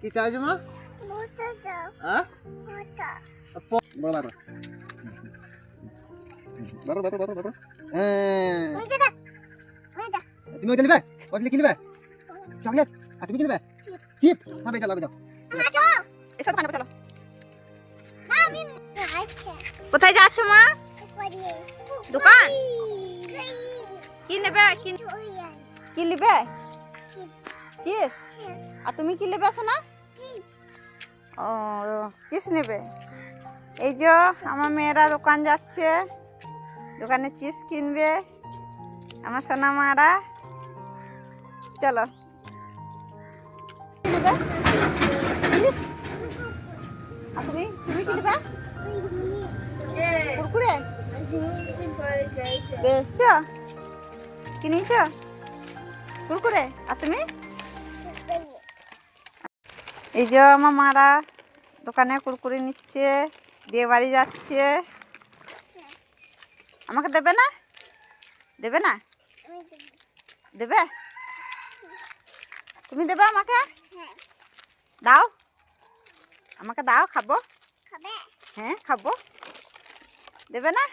কি চাইছো মা? হ্যাঁ বড় তুমি ওইটা নিবে? ওইটা কি নিবে? চকলেট? আর তুমি কি নিবে? চিপ। হবে চলো যাও। এসো দোকানে চলো। কোথায় যাচ্ছ মা? দোকান। কি নেবে? কি নেবে? চিপস। আর তুমি কি নেবে সোনা? ও চিপস নেবে। এই যে আমার মেয়েরা দোকান যাচ্ছে, দোকানে চিপস কিনবে আমার সোনা মারা। চলো চিপস। আর তুমি তুমি কি নেবে? কুরকুরে বেশ কি নিয়েছ? কুরকুরে। আর তুমি? এই যে আমার মারা দোকানে কুরকুরে নিচ্ছে, দিয়ে বাড়ি যাচ্ছে। আমাকে দেবে না? দেবে না? দেবে? তুমি দেবে আমাকে? দাও, আমাকে দাও, খাবো। হ্যাঁ খাবো। দেবে না?